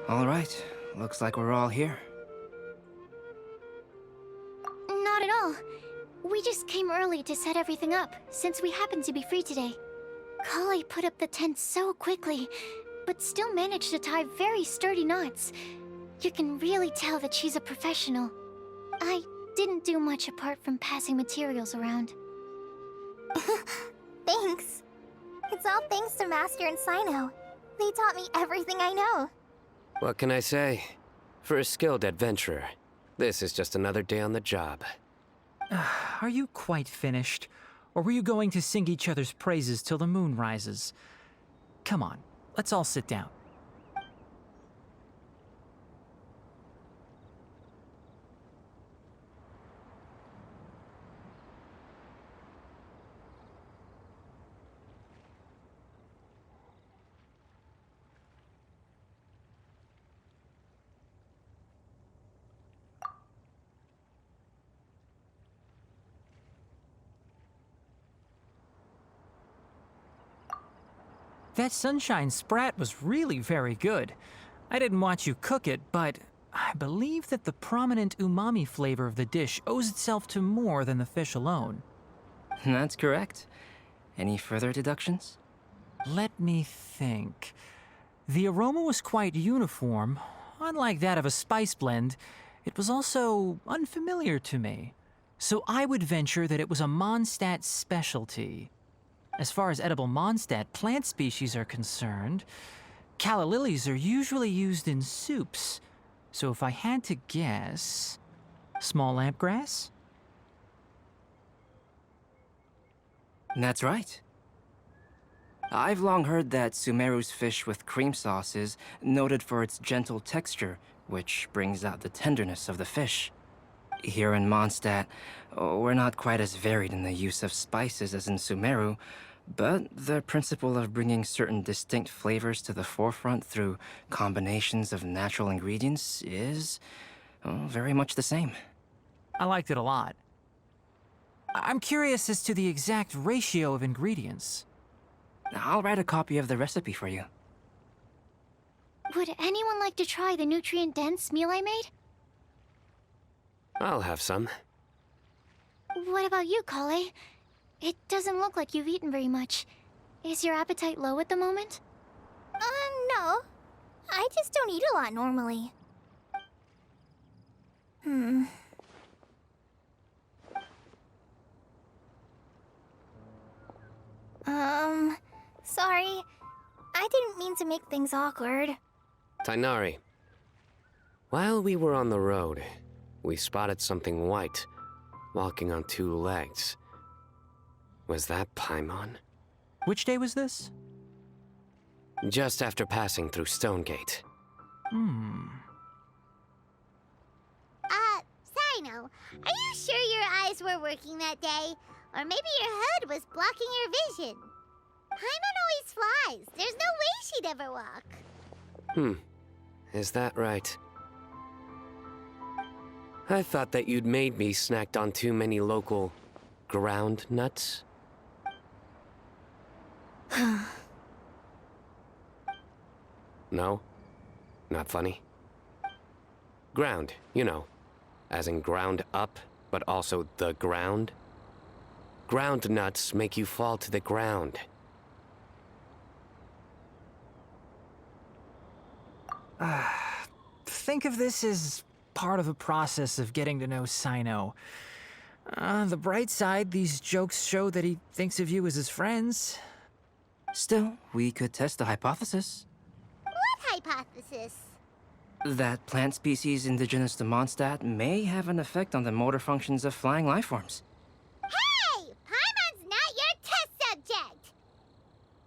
All right, looks like we're all here. Not at all. We just came early to set everything up, since we happen to be free today. Kale put up the tent so quickly, but still managed to tie very sturdy knots. You can really tell that she's a professional. I didn't do much apart from passing materials around. Thanks. It's all thanks to Master and CYNO. They taught me everything I know. What can I say? For a skilled adventurer, this is just another day on the job. Are you quite finished? Or were you going to sing each other's praises till the moon rises? Come on, let's all sit down. That sunshine sprat was really very good. I didn't watch you cook it, but I believe that the prominent umami flavor of the dish owes itself to more than the fish alone. That's correct. Any further deductions? Let me think. The aroma was quite uniform. Unlike that of a spice blend, it was also unfamiliar to me. So I would venture that it was a Mondstadt specialty. As far as edible Mondstadt plant species are concerned, calla lilies are usually used in soups. So if I had to guess, small lampgrass? That's right. I've long heard that Sumeru's fish with cream sauce is noted for its gentle texture, which brings out the tenderness of the fish. Here in Mondstadt, we're not quite as varied in the use of spices as in Sumeru, but the principle of bringing certain distinct flavors to the forefront through combinations of natural ingredients is very much the same. I liked it a lot. I'm curious as to the exact ratio of ingredients. I'll write a copy of the recipe for you. Would anyone like to try the nutrient-dense meal I made? I'll have some. What about you, Kale? It doesn't look like you've eaten very much. Is your appetite low at the moment? No. I just don't eat a lot normally. Sorry. I didn't mean to make things awkward. Tighnari. While we were on the road, we spotted something white, walking on two legs. Was that Paimon? Which day was this? Just after passing through Stonegate. CYNO, are you sure your eyes were working that day? Or maybe your hood was blocking your vision? Paimon always flies. There's no way she'd ever walk. Is that right? I thought that you'd made me snacked on too many local ground nuts. No? Not funny? Ground, you know. As in ground up, but also the ground. Ground nuts make you fall to the ground. Think of this as part of the process of getting to know CYNO. On the bright side, these jokes show that he thinks of you as his friends. Still, we could test the hypothesis. What hypothesis? That plant species indigenous to Mondstadt may have an effect on the motor functions of flying lifeforms. Hey! Paimon's not your test subject!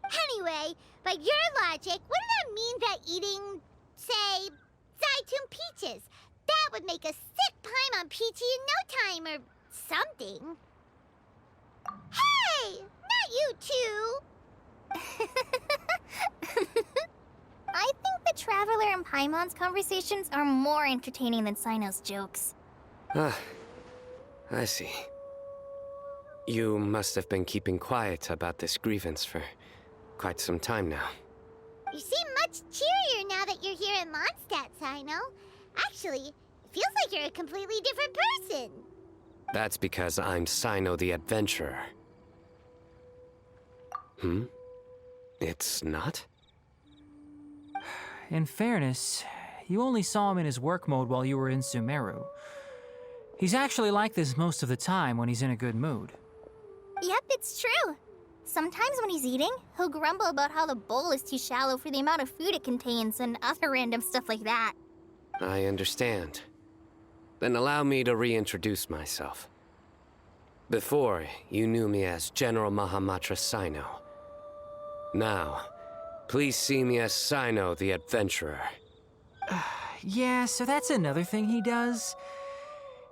Anyway, by your logic, wouldn't that mean that eating, say, Zaitun peaches, that would make a sick Paimon peachy in no time or something? Hey! Not you too! I think the Traveler and Paimon's conversations are more entertaining than CYNO's jokes. I see. You must have been keeping quiet about this grievance for quite some time now. You seem much cheerier now that you're here in Mondstadt, CYNO. Actually, it feels like you're a completely different person. That's because I'm CYNO the Adventurer. It's not? In fairness, you only saw him in his work mode while you were in Sumeru. He's actually like this most of the time when he's in a good mood. Yep, it's true. Sometimes when he's eating, he'll grumble about how the bowl is too shallow for the amount of food it contains and other random stuff like that. I understand. Then allow me to reintroduce myself. Before, you knew me as General Mahamatra CYNO. Now, please see me as CYNO the Adventurer. Yeah, so that's another thing he does.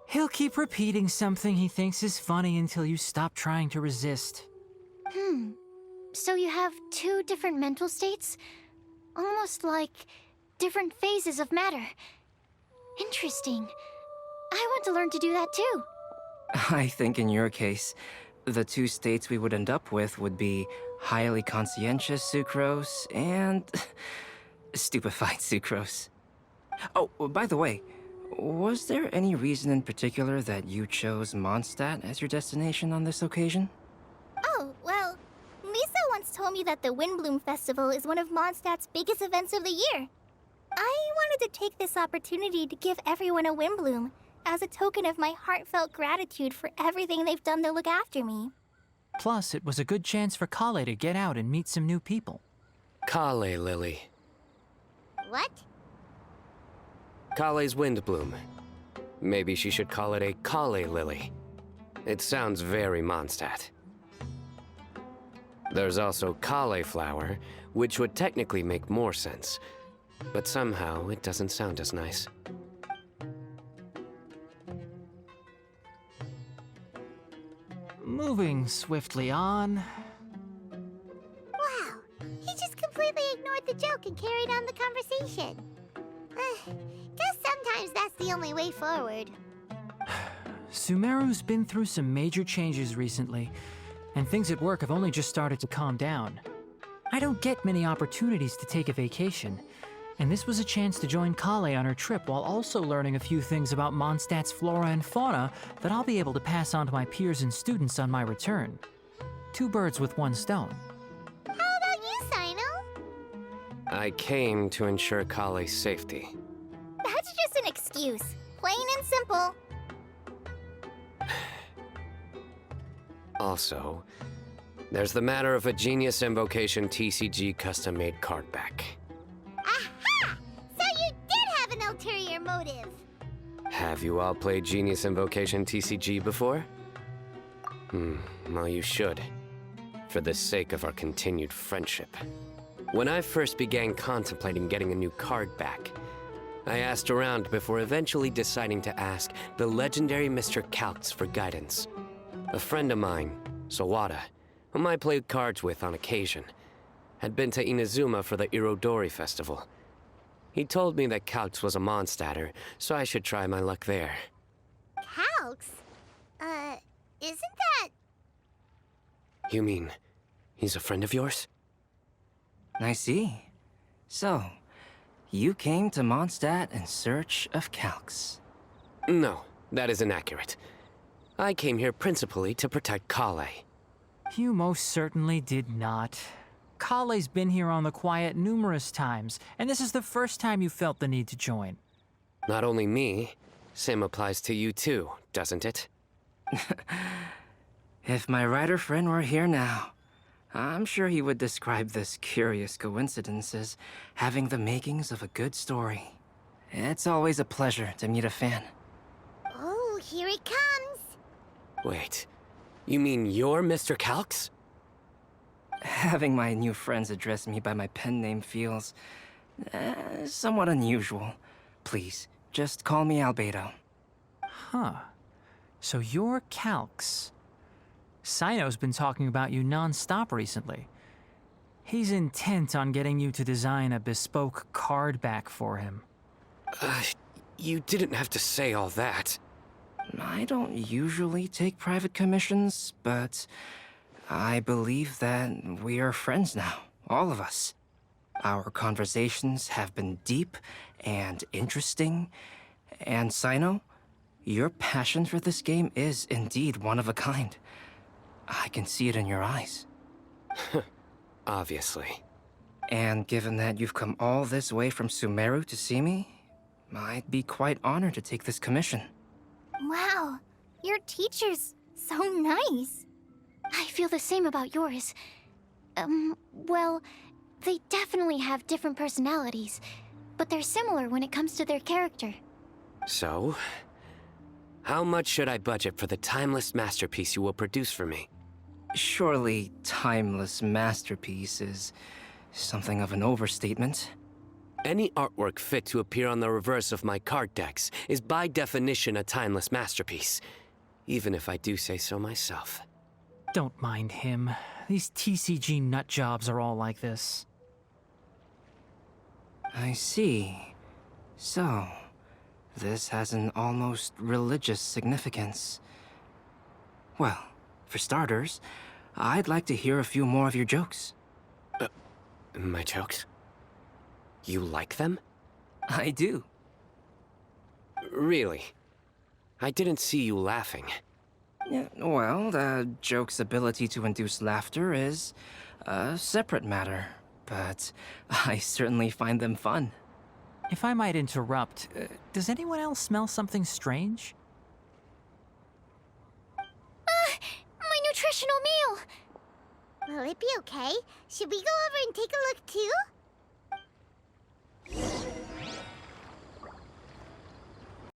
He'll keep repeating something he thinks is funny until you stop trying to resist. So you have two different mental states? Almost like different phases of matter. Interesting. I want to learn to do that too. I think in your case, the two states we would end up with would be highly conscientious sucrose and stupefied sucrose. Oh, by the way, was there any reason in particular that you chose Mondstadt as your destination on this occasion? Oh, well, Lisa once told me that the Windbloom Festival is one of Mondstadt's biggest events of the year. I wanted to take this opportunity to give everyone a Windbloom as a token of my heartfelt gratitude for everything they've done to look after me. Plus, it was a good chance for Kale to get out and meet some new people. Kale Lily. What? Kale's Windbloom. Maybe she should call it a Kale Lily. It sounds very Mondstadt. There's also Cauliflower, which would technically make more sense, but somehow it doesn't sound as nice. Moving swiftly on. Wow, he just completely ignored the joke and carried on the conversation. Guess sometimes that's the only way forward. Sumeru's been through some major changes recently, and things at work have only just started to calm down. I don't get many opportunities to take a vacation, and this was a chance to join Kale on her trip while also learning a few things about Mondstadt's flora and fauna that I'll be able to pass on to my peers and students on my return. Two birds with one stone. How about you, CYNO? I came to ensure Kale's safety. That's just an excuse. Plain and simple. Also, there's the matter of a Genius Invocation TCG custom-made card back. Aha! So you did have an ulterior motive. Have you all played Genius Invocation TCG before? Well, you should. For the sake of our continued friendship. When I first began contemplating getting a new card back, I asked around before eventually deciding to ask the legendary Mr. Calx for guidance. A friend of mine, Sawada, whom I played cards with on occasion, had been to Inazuma for the Irodori festival. He told me that Calx was a Mondstadter, so I should try my luck there. Calx? Isn't that... You mean, he's a friend of yours? I see. So, you came to Mondstadt in search of Calx. No, that is inaccurate. I came here principally to protect Kale. You most certainly did not. Kale's been here on the quiet numerous times, and this is the first time you felt the need to join. Not only me, same applies to you too, doesn't it? If my writer friend were here now, I'm sure he would describe this curious coincidence as having the makings of a good story. It's always a pleasure to meet a fan. Oh, here it comes. Wait, you mean you're Mr. Calx? Having my new friends address me by my pen name feels somewhat unusual. Please, just call me Albedo. Huh. So you're Calx. CYNO's been talking about you non-stop recently. He's intent on getting you to design a bespoke card back for him. You didn't have to say all that. I don't usually take private commissions, but I believe that we are friends now, all of us. Our conversations have been deep and interesting. And CYNO, your passion for this game is indeed one of a kind. I can see it in your eyes. Obviously. And given that you've come all this way from Sumeru to see me, I'd be quite honored to take this commission. Wow, your teacher's so nice. I feel the same about yours. Well, they definitely have different personalities, but they're similar when it comes to their character. So, how much should I budget for the timeless masterpiece you will produce for me? Surely, timeless masterpiece is something of an overstatement. Any artwork fit to appear on the reverse of my card decks is by definition a timeless masterpiece, even if I do say so myself. Don't mind him. These TCG nut jobs are all like this. I see. So, this has an almost religious significance. Well, for starters, I'd like to hear a few more of your jokes. My jokes? You like them? I do. Really? I didn't see you laughing. Yeah, well, the joke's ability to induce laughter is a separate matter, but I certainly find them fun. If I might interrupt, does anyone else smell something strange? My nutritional meal! Will it be okay? Should we go over and take a look too?